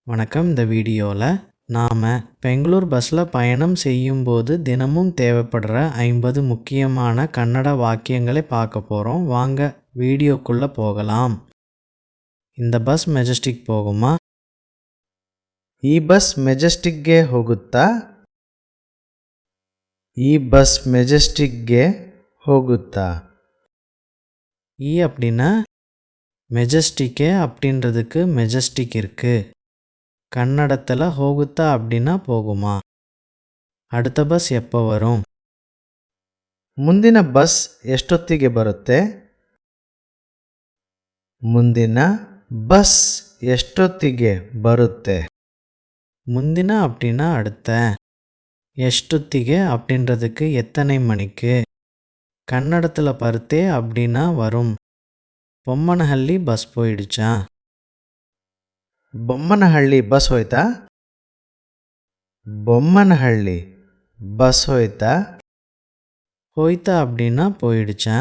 வணக்கம். இந்த வீடியோவில் நாம் பெங்களூர் பஸ்ஸில் பயணம் செய்யும்போது தினமும் தேவைப்படுற 50 முக்கியமான கன்னட வாக்கியங்களை பார்க்க போகிறோம். வாங்க வீடியோக்குள்ளே போகலாம். இந்த பஸ் மெஜெஸ்டிக் போகுமா? ಈ ಬಸ್ ಮೆಜೆಸ್ಟಿಕ್ಗೆ ಹೋಗುತ್ತಾ? ಈ ಬಸ್ ಮೆಜೆಸ್ಟಿಕ್ಗೆ ಹೋಗುತ್ತಾ? அப்படின்னா மெஜெஸ்டிக்கே அப்படின்றதுக்கு மெஜெஸ்டிக் இருக்குது. கன்னடத்தில் ஹோகுத்தா அப்படின்னா போகுமா? அடுத்த பஸ் எப்போ வரும்? ಮುಂದಿನ ಬಸ್ ಎಷ್ಟೊತ್ತಿಗೆ ಬರುತ್ತೆ? ಮುಂದಿನ ಬಸ್ ಎಷ್ಟೊತ್ತಿಗೆ ಬರುತ್ತೆ? முந்தின அப்படின்னா அடுத்த, எஷ்டொத்திகே அப்படின்றதுக்கு எத்தனை மணிக்கு. கன்னடத்தில் பருத்தே அப்படின்னா வரும். பொம்மனஹள்ளி பஸ் போயிடுச்சா? ಬೊಮ್ಮನಹಳ್ಳಿ ಬಸ್ ಹೋಯ್ತಾ? ಬೊಮ್ಮನಹಳ್ಳಿ ಬಸ್ ಹೋಯ್ತಾ? போய்த்தா அப்படின்னா போயிடுச்சா?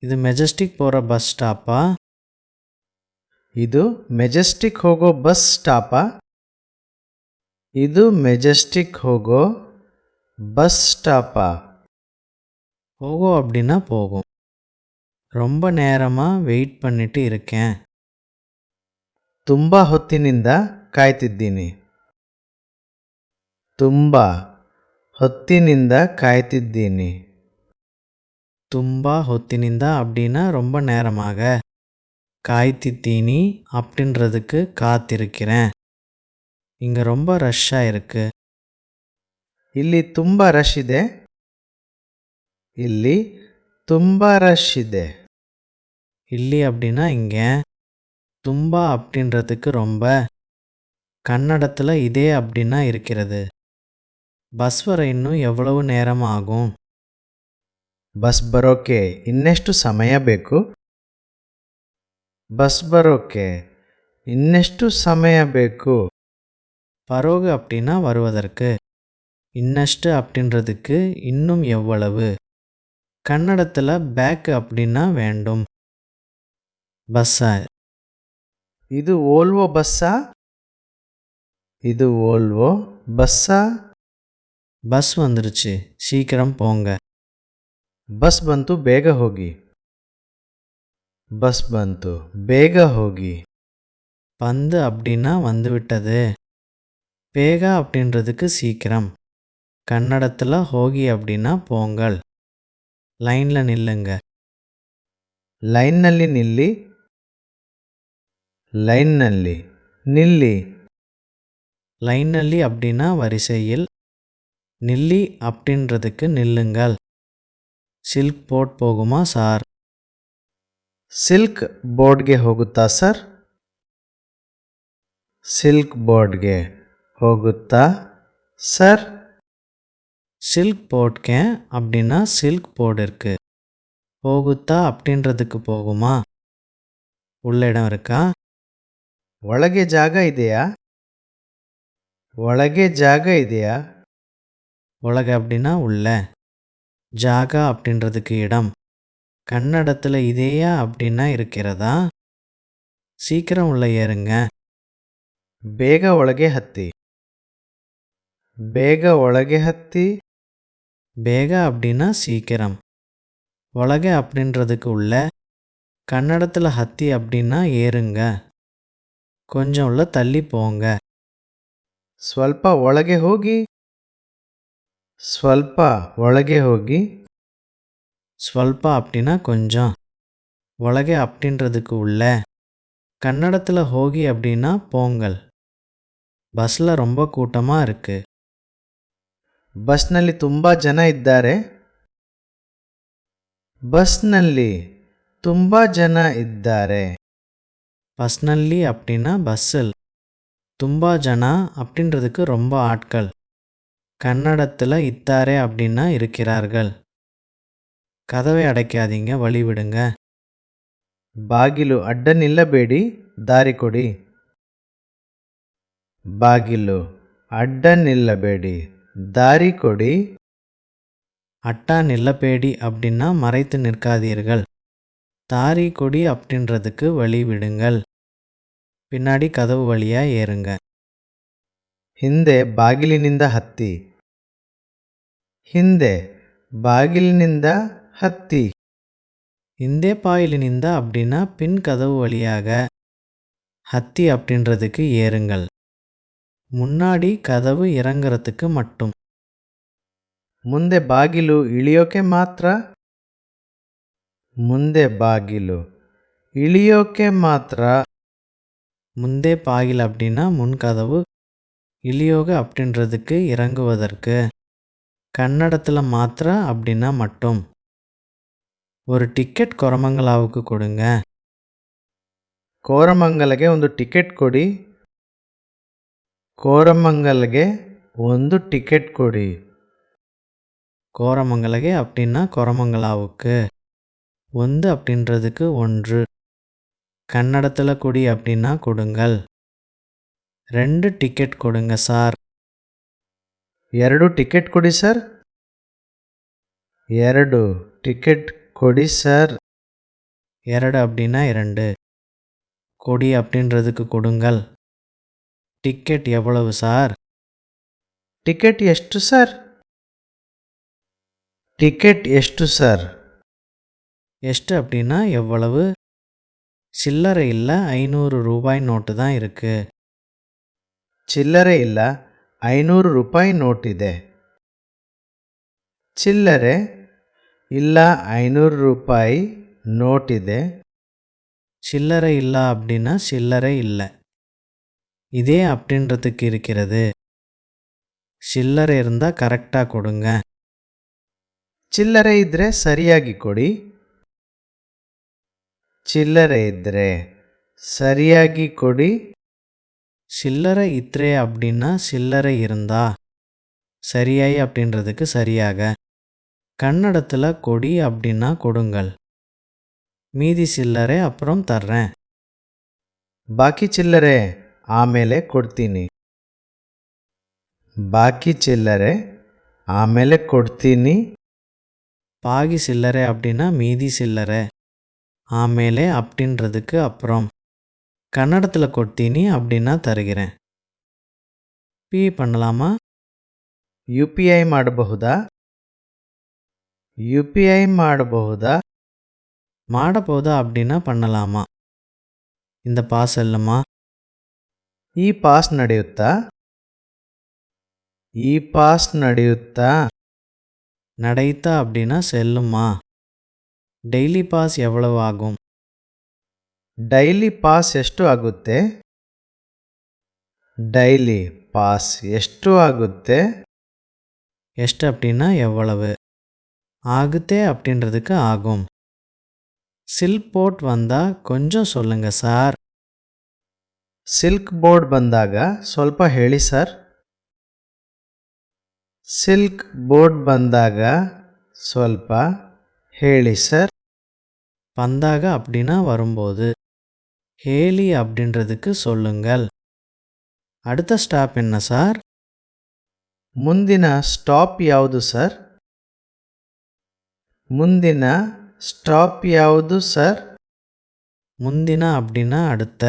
இது மெஜெஸ்டிக் போகிற பஸ் ஸ்டாப்பா? ಇದು ಮೆಜೆಸ್ಟಿಕ್ ಹೋಗೋ ಬಸ್ ಸ್ಟಾಪಾ? ಇದು ಮೆಜೆಸ್ಟಿಕ್ ಹೋಗೋ ಬಸ್ ಸ್ಟಾಪಾ? போகோ அப்படின்னா போகும். ரொம்ப நேரமாக வெயிட் பண்ணிட்டு இருக்கேன். ತುಂಬ ಹೊತ್ತಿನಿಂದ ಕಾಯ್ತಿದ್ದೀನಿ. ತುಂಬ ಹೊತ್ತಿನಿಂದ ಕಾಯ್ತಿದ್ದೀನಿ. ತುಂಬ ಹೊತ್ತಿನಿಂದ அப்படின்னா ரொம்ப நேரமாக. காய்த்தித்தீனி அப்படின்றதுக்கு காத்திருக்கிறேன். இங்கே ரொம்ப ரஷ்ஷாக இருக்கு. ಇಲ್ಲಿ ತುಂಬ ರಶ್ ಇದೆ. ಇಲ್ಲಿ ತುಂಬ ರಶ್ ಇದೆ. ಇಲ್ಲಿ அப்படின்னா இங்கே. தும்பா அப்படின்றதுக்கு ரொம்ப. கன்னடத்தில் இதே அப்படின்னா இருக்கிறது. பஸ் வர இன்னும் எவ்வளவு நேரம் ஆகும்? ಬಸ್ ಬರೋಕೆ ಇನ್ನೆಷ್ಟು ಸಮಯ ಬೇಕು? ಬಸ್ ಬರೋಕೆ ಇನ್ನೆಷ್ಟು ಸಮಯ ಬೇಕು? பரோகு அப்படின்னா வருவதற்கு. இன்னஷ்டு அப்படின்றதுக்கு இன்னும் எவ்வளவு. கன்னடத்தில் பேக் அப்படின்னா வேண்டும். பஸ்ஸா? ಇದು ಓಲ್ವೋ ಬಸ್ಸಾ? ಇದು ಓಲ್ವೋ ಬಸ್ಸಾ? பஸ் வந்துருச்சு, சீக்கிரம் போங்க. ಬಸ್ ಬಂತು, ಬೇಗ ಹೋಗಿ. ಬಸ್ ಬಂತು, ಬೇಗ ಹೋಗಿ. பந்து அப்படின்னா வந்துவிட்டது. பேகா அப்படின்றதுக்கு சீக்கிரம். கன்னடத்தில் ஹோகி அப்படின்னா போங்கள். லைனில் நில்லுங்க. ಲೈನ್ನಲ್ಲಿ ನಿಲ್ಲಿ. ಲೈನ್ನಲ್ಲಿ ನಿಲ್ಲಿ. லைனல்லி அப்படின்னா வரிசையில். நில்லி அப்படின்றதுக்கு நில்லுங்கள். சில்க் போட் போகுமா சார்? ಸಿಲ್ಕ್ ಬೋರ್ಡ್ಗೆ ಹೋಗುತ್ತಾ ಸರ್? ಸಿಲ್ಕ್ ಬೋರ್ಡ್ಗೆ ಹೋಗುತ್ತಾ ಸರ್? சில்க் போட்கே அப்படின்னா சில்க் போர்டு இருக்கு. போகுத்தா அப்படின்றதுக்கு போகுமா? உள்ள இடம் இருக்கா? ಒಳಗೆ ಜಾಗ ಇದೆಯಾ? ಒಳಗೆ ಜಾಗ ಇದೆಯಾ? உலக அப்படின்னா உள்ள. ஜாகா அப்படின்றதுக்கு இடம். கன்னடத்தில் இதேயா அப்படின்னா இருக்கிறதா? சீக்கிரம் உள்ள ஏறுங்க. ಬೇಗ ಒಳಗೆ ಹತ್ತಿ. ಬೇಗ ಒಳಗೆ ಹತ್ತಿ. பேகா அப்படின்னா சீக்கிரம். உலக அப்படின்றதுக்கு உள்ள. கன்னடத்தில் ஹத்தி அப்படின்னா ஏறுங்க. கொஞ்சம் உள்ள தள்ளி போங்க. ಸ್ವಲ್ಪ ಒಳಗೆ ಹೋಗಿ. ಸ್ವಲ್ಪ ಒಳಗೆ ಹೋಗಿ. ஸ்வல்பா அப்படின்னா கொஞ்சம். உலக அப்படின்றதுக்கு உள்ள. கன்னடத்தில் ஹோகி அப்படின்னா போங்கள். பஸ்ஸில் ரொம்ப கூட்டமாக இருக்கு. ಬಸ್ನಲ್ಲಿ ತುಂಬ ಜನ ಇದ್ದಾರೆ. ಬಸ್ನಲ್ಲಿ ತುಂಬ ಜನ ಇದ್ದಾರೆ. பஸ்னல்லி அப்படின்னா பஸ்ஸில். தும்பா ஜனா அப்படின்றதுக்கு ரொம்ப ஆட்கள். கன்னடத்தில் இத்தாரே அப்படின்னா இருக்கிறார்கள். கதவை அடைக்காதீங்க, வழி விடுங்க. ಬಾಗಿಲು ಅಡ್ಡ ನಿಲ್ಲಬೇಡಿ, ದಾರಿ ಕೊಡಿ. ಬಾಗಿಲು ಅಡ್ಡ ನಿಲ್ಲಬೇಡಿ, ದಾರಿ ಕೊಡಿ. அட்டா நில்லப்பேடி அப்படின்னா மறைத்து நிற்காதீர்கள். தாரி கொடி அப்படின்றதுக்கு வழி விடுங்கள். பின்னாடி கதவு வழியாக ஏறுங்க. ಹಿಂದೆ ಬಾಗಿಲಿನಿಂದ ಹತ್ತಿ. ಹಿಂದೆ ಬಾಗಿಲಿನಿಂದ ಹತ್ತಿ. இந்தே பாயிலினிந்தா அப்படின்னா பின் கதவு வழியாக, ஹத்தி அப்படின்றதுக்கு ஏறுங்கள். முன்னாடி கதவு இறங்குறதுக்கு மட்டும். ಮುಂದೆ ಬಾಗಿಲು ಇಳಿಯೋಕೆ ಮಾತ್ರ. ಮುಂದೆ ಬಾಗಿಲು ಇಳಿಯೋಕೆ ಮಾತ್ರ. முந்தே பாயில் அப்படின்னா முன்கதவு, இலியோக அப்படின்றதுக்கு இறங்குவதற்கு, கன்னடத்தில் மாத்திர அப்படின்னா மட்டும். ஒரு டிக்கெட் கொரமங்கலாவுக்கு கொடுங்க. ಕೋರಮಂಗಲಗೆ ಒಂದು ಟಿಕೆಟ್ ಕೊಡಿ. ಕೋರಮಂಗಲ್ಗೆ ಒಂದು ಟಿಕೆಟ್ ಕೊಡಿ. கோரமங்கலகே அப்படின்னா கொரமங்கலாவுக்கு, ஒன்று அப்படின்றதுக்கு ஒன்று, கன்னடத்தில் கொடி அப்படின்னா கொடுங்கள். 2 டிக்கெட் கொடுங்க சார். 2 ಟಿಕೆಟ್ ಕೊಡಿ ಸರ್. 2 ಟಿಕೆಟ್ ಕೊಡಿ ಸರ್. 2 அப்படின்னா 2, கொடி அப்படின்றதுக்கு கொடுங்கள். டிக்கெட் எவ்வளவு சார்? ಟಿಕೆಟ್ ಎಷ್ಟು ಸರ್? ಟಿಕೆಟ್ ಎಷ್ಟು ಸರ್? ಎಷ್ಟು அப்படின்னா எவ்வளவு? சில்லறை இல்லை, 500 ரூபாய் நோட்டு தான் இருக்கு. ಚಿಲ್ಲರೆ ಇಲ್ಲ, 500 ರೂಪಾಯಿ ನೋಟಿದೆ. ಚಿಲ್ಲರೆ ಇಲ್ಲ, 500 ರೂಪಾಯಿ ನೋಟಿದೆ. சில்லறை இல்லை அப்படின்னா சில்லறை இல்லை. இதே அப்படின்றதுக்கு இருக்கிறது. சில்லறை இருந்தால் கரெக்டாக கொடுங்க. ಚಿಲ್ಲರೆ ಇದ್ದರೆ ಸರಿಯಾಗಿ ಕೊಡಿ. ಚಿಲ್ಲರೆ ಇದ್ದರೆ ಸರಿಯಾಗಿ ಕೊಡಿ. சில்லறை இத்ரே அப்படின்னா சில்லறை இருந்தா, சரியாய் அப்படின்றதுக்கு சரியாக. கன்னடத்தில் கொடி அப்படின்னா கொடுங்கள். மீதி சில்லறை அப்புறம் தர்றேன். ಬಾಕಿ ಚಿಲ್ಲರೆ ಆಮೇಲೆ ಕೊಡ್ತೀನಿ. ಬಾಕಿ ಚಿಲ್ಲರೆ ಆಮೇಲೆ ಕೊಡ್ತೀನಿ. பாகி சில்லறை அப்படின்னா மீதி சில்லறை, ஆமேலே அப்படின்றதுக்கு அப்புறம். கன்னடத்தில் கொட்ತೀನಿ அப்படின்னா தருகிறேன். பி பண்ணலாமா? UPI ಮಾಡಬಹುದಾ? UPI ಮಾಡಬಹುದಾ? மாடப்போதா அப்படின்னா பண்ணலாமா? இந்த பாஸ் இல்லைம்மா. ಈ ಪಾಸ್ ನಡೆಯುತ್ತಾ? ಈ ಪಾಸ್ ನಡೆಯುತ್ತಾ? நடைத்தா அப்படின்னா செல்லுமா. டெய்லி பாஸ் எவ்வளவு ஆகும்? ಡೈಲಿ ಪಾಸ್ ಎಷ್ಟು ಆಗುತ್ತೆ? ಡೈಲಿ ಪಾಸ್ ಎಷ್ಟು ಆಗುತ್ತೆ? ಎಷ್ಟು அப்படின்னா எவ்வளவு, ஆகுதே அப்படின்றதுக்கு ஆகும். சில்க் போட் வந்தால் கொஞ்சம் சொல்லுங்க சார். ಸಿಲ್ಕ್ ಬೋರ್ಡ್ ಬಂದಾಗ ಸ್ವಲ್ಪ ಹೇಳಿ ಸರ್. ಸಿಲ್ಕ್ ಬೋರ್ಡ್ ಬಂದಾಗ ಸ್ವಲ್ಪ ಹೇಳಿ ಸರ್. வந்தாக அப்படின்னா வரும்போது, ஹேலி அப்படின்றதுக்கு சொல்லுங்கள். அடுத்த ஸ்டாப் என்ன சார்? ಮುಂದಿನ ಸ್ಟಾಪ್ ಯಾವುದು ಸರ್? ಮುಂದಿನ ಸ್ಟಾಪ್ ಯಾವುದು ಸರ್? முந்தினா அப்படின்னா அடுத்த,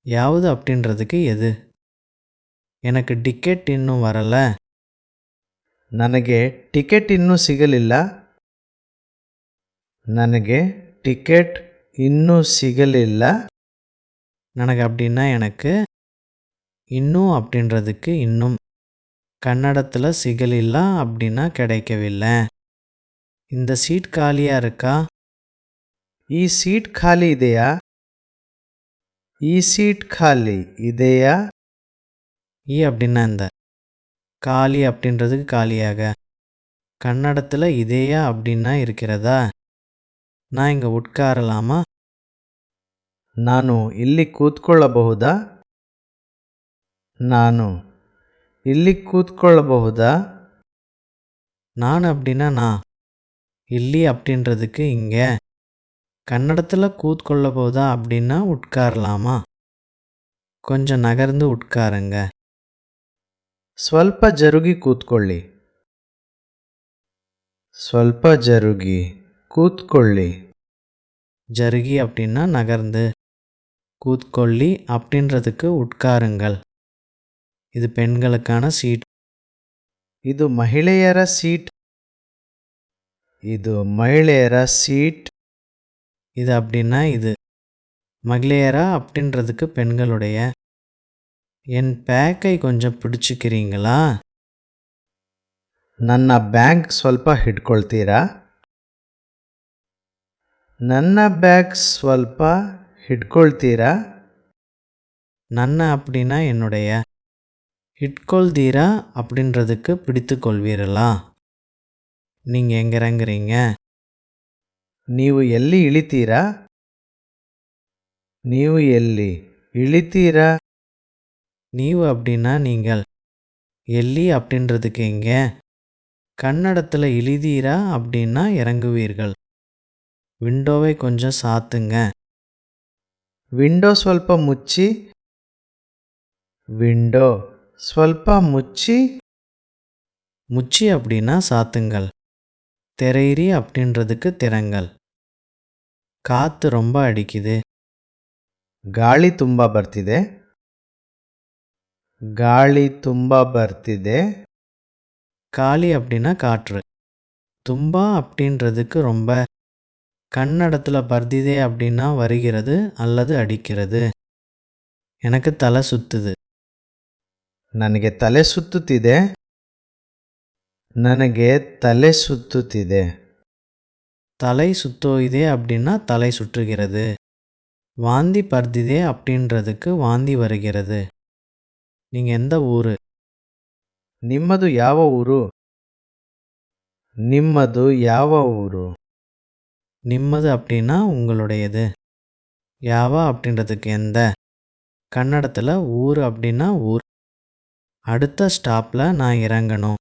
யாவது அப்படின்றதுக்கு எது. எனக்கு டிக்கெட் இன்னும் வரல. ನನಗೆ ಟಿಕೆಟ್ ಇನ್ನೂ ಸಿಗಲಿಲ್ಲ. ನನಗೆ ಟಿಕೆಟ್ ಇನ್ನೂ ಸಿಗಲಿಲ್ಲ. எனக்கு அப்படின்னா எனக்கு, இன்னும் அப்படின்றதுக்கு இன்னும், கன்னடத்தில் சிகலில்லா அப்படின்னா கிடைக்கவில்லை. இந்த சீட் காலியாக இருக்கா? ಈ ಸೀಟ್ ಖಾಲಿ ಇದೆಯಾ? ಈ ಸೀಟ್ ಖಾಲಿ ಇದೆಯಾ? ஈ அப்படின்னா இந்த, காலி அப்படின்றதுக்கு காலியாக. கன்னடத்தில் இதேயா அப்படின்னா இருக்கிறதா? நான் இங்கே உட்காரலாமா? ನಾನು ಇಲ್ಲಿ ಕೂತ್ಕೊಳ್ಳಬಹುದಾ? ನಾನು ಇಲ್ಲಿ ಕೂತ್ಕೊಳ್ಳಬಹುದಾ? நான் அப்படின்னா நான், இல்லி அப்படின்றதுக்கு இங்கே. கன்னடத்தில் கூத்கொள்ள போதா அப்படின்னா உட்காரலாமா? கொஞ்சம் நகர்ந்து உட்காருங்க. ಸ್ವಲ್ಪ ಜರುಗಿ ಕೂತ್ಕೊಳ್ಳಿ. ಸ್ವಲ್ಪ ಜರುಗಿ ಕೂತ್ಕೊಳ್ಳಿ. ஜருகி அப்படின்னா நகர்ந்து, கூத்கொள்ளி அப்படின்றதுக்கு உட்காருங்கள். இது பெண்களுக்கான சீட். ಇದು ಮಹಿಳೆಯರ ಸೀಟ್. ಇದು ಮಹಿಳೆಯರ ಸೀಟ್. இது அப்படின்னா இது. மகிழையரா அப்படின்றதுக்கு பெண்களுடைய. என் பேக்கை கொஞ்சம் பிடிச்சிக்கிறீங்களா? ನನ್ನ ಬ್ಯಾಗ್ ಸ್ವಲ್ಪ ಹಿಡ್ಕೊಳ್ತೀರಾ? ನನ್ನ ಬ್ಯಾಗ್ ಸ್ವಲ್ಪ ಹಿಡ್ಕೊಳ್ತೀರಾ? நன்ன அப்படின்னா என்னுடைய. ஹிட்கொள்தீரா அப்படின்றதுக்கு பிடித்து கொள்வீர்களா? நீங்கள் எங்கே இறங்குறீங்க? ನೀವು ಎಲ್ಲಿ ಇಳಿತೀರಾ? ನೀವು ಎಲ್ಲಿ ಇಳಿತೀರಾ? நீவு அப்படின்னா நீங்கள். எல்லி அப்படின்றதுக்கு எங்கே? கன்னடத்தில் இழிதீரா அப்படின்னா இறங்குவீர்கள். விண்டோவை கொஞ்சம் சாத்துங்க. ವಿಂಡೋ ಸ್ವಲ್ಪ ಮುಚ್ಚಿ. ವಿಂಡೋ ಸ್ವಲ್ಪ ಮುಚ್ಚಿ. முச்சி அப்படின்னா சாத்துங்கள். திரையிறி அப்படின்றதுக்கு திறங்கள். காற்று ரொம்ப அடிக்குது. ಗಾಳಿ ತುಂಬ ಬರ್ತಿದೆ. ಗಾಳಿ ತುಂಬ ಬರ್ತಿದೆ. காளி அப்படின்னா காற்று. தும்பா அப்படின்றதுக்கு ரொம்ப. கன்னடத்தில் பர்திதே அப்படின்னா வருகிறது அல்லது அடிக்கிறது. எனக்கு தலை சுத்துது. ನನಗೆ ತಲೆ ಸುತ್ತುತ್ತಿದೆ. ನನಗೆ ತಲೆ ಸುತ್ತುತ್ತಿದೆ. தலை சுத்தோயுதே அப்படின்னா தலை சுற்றுகிறது. வாந்தி பர்திதே அப்படின்றதுக்கு வாந்தி வருகிறது. நீங்கள் எந்த ஊர்? ನಿಮ್ಮದು ಯಾವ ಊರು? ನಿಮ್ಮದು ಯಾವ ಊರು? நிம்மது அப்படின்னா உங்களுடையது. யாவா அப்படின்றதுக்கு எந்த. கன்னடத்தில் ஊர் அப்படின்னா ஊர். அடுத்த ஸ்டாப்பில் நான் இறங்கணும்.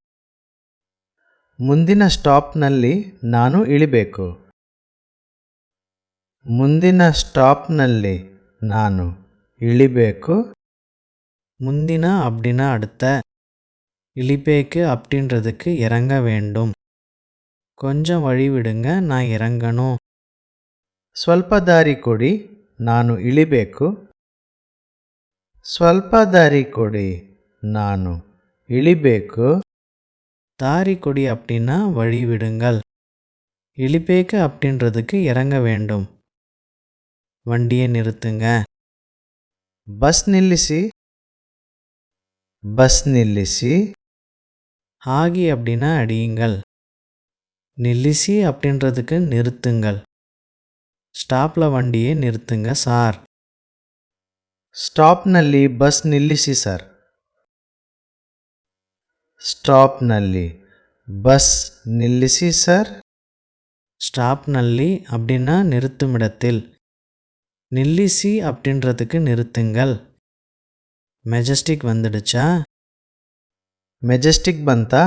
ಮುಂದಿನ ಸ್ಟಾಪ್ನಲ್ಲಿ ನಾನು ಇಳಿಬೇಕು. ಮುಂದಿನ ಸ್ಟಾಪ್ನಲ್ಲಿ ನಾನು ಇಳಿಬೇಕು. முந்தினா அப்படின்னா அடுத்த. இழிப்பேக்கு அப்படின்றதுக்கு இறங்க வேண்டும். கொஞ்சம் வழி விடுங்க, நான் இறங்கணும். ಸ್ವಲ್ಪ ದಾರಿ ಕೊಡಿ, ನಾನು ಇಳಿಬೇಕು. ಸ್ವಲ್ಪ ದಾರಿ ಕೊಡಿ, ನಾನು ಇಳಿಬೇಕು. தாரி கொடி அப்படின்னா வழி விடுங்கள். இழிப்பேக்கு அப்படின்றதுக்கு இறங்க வேண்டும். வண்டியை நிறுத்துங்க. ಬಸ್ ನಿಲ್ಲಿಸಿ. ಬಸ್ ನಿಲ್ಲಿಸಿ. ஆகி அப்படின்னா அடியுங்கள். நில்லிசி அப்படின்றதுக்கு நிறுத்துங்கள். ஸ்டாப்பில் வண்டியை நிறுத்துங்க சார். ಸ್ಟಾಪ್ನಲ್ಲಿ ಬಸ್ ನಿಲ್ಲಿಸಿ ಸರ್. ಸ್ಟಾಪ್ನಲ್ಲಿ ಬಸ್ ನಿಲ್ಲಿಸಿ ಸರ್. ஸ்டாப்னல்லி அப்படின்னா நிறுத்துமிடத்தில். நில்லிசி அப்படின்றதுக்கு நிறுத்துங்கள். மெஜஸ்டிக் வந்துடுச்சா? ಮೆಜೆಸ್ಟಿಕ್ ಬಂತಾ?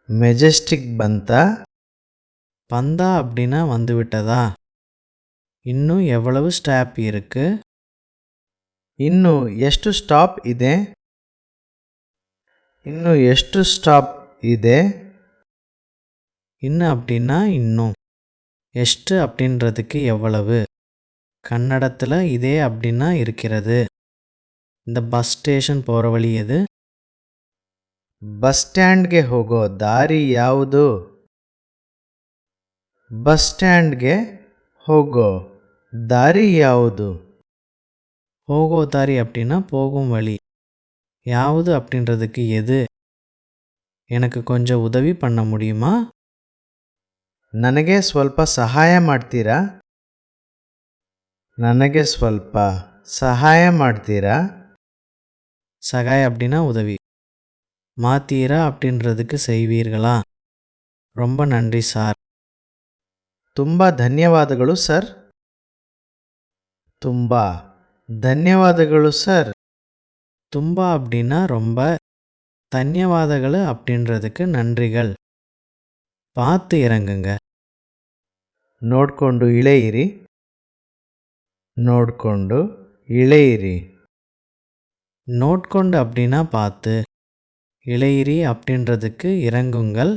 ಮೆಜೆಸ್ಟಿಕ್ ಬಂತಾ? பந்தா அப்படின்னா வந்து விட்டதா? இன்னும் எவ்வளவு ஸ்டாப் இருக்கு? ಇನ್ನು ಎಷ್ಟು ಸ್ಟಾಪ್ ಇದೆ? ಇನ್ನು ಎಷ್ಟು ಸ್ಟಾಪ್ ಇದೆ? இன்னும் அப்படின்னா இன்னும். எஷ்டு அப்படின்றதுக்கு எவ்வளவு. கன்னடத்தில் இதே அப்படின்னா இருக்கிறது. இந்த பஸ் ஸ்டேஷன் போகிற வழி எது? ಬಸ್ ಸ್ಟ್ಯಾಂಡ್ಗೆ ಹೋಗೋ ದಾರಿ ಯಾವುದು? ಬಸ್ ಸ್ಟ್ಯಾಂಡ್ಗೆ ಹೋಗೋ ದಾರಿ ಯಾವುದು? போகோ தாரி அப்படின்னா போகும் வழி. யாவது அப்படின்றதுக்கு எது? எனக்கு கொஞ்சம் உதவி பண்ண முடியுமா? ನನಗೆ ಸ್ವಲ್ಪ ಸಹಾಯ ಮಾಡ್ತೀರಾ? ನನಗೆ ಸ್ವಲ್ಪ ಸಹಾಯ ಮಾಡ್ತೀರಾ? சகாய் அப்படின்னா உதவி. மாத்தீரா அப்படின்றதுக்கு செய்வீர்களா? ரொம்ப நன்றி சார். ತುಂಬ ಧನ್ಯವಾದಗಳು ಸರ್. ತುಂಬ ಧನ್ಯವಾದಗಳು ಸರ್. தும்பா அப்படின்னா ரொம்ப. தன்யவாதங்கள் அப்படின்றதுக்கு நன்றிகள். பார்த்து இறங்குங்க. ನೋಡಿಕೊಂಡು ಇಳೆಯಿರಿ. ನೋಡಿಕೊಂಡು ಇಳೆಯಿರಿ. நோட்கொண்டு அப்படின்னா பார்த்து. இளையிரி அப்படின்றதுக்கு இறங்குங்கள்.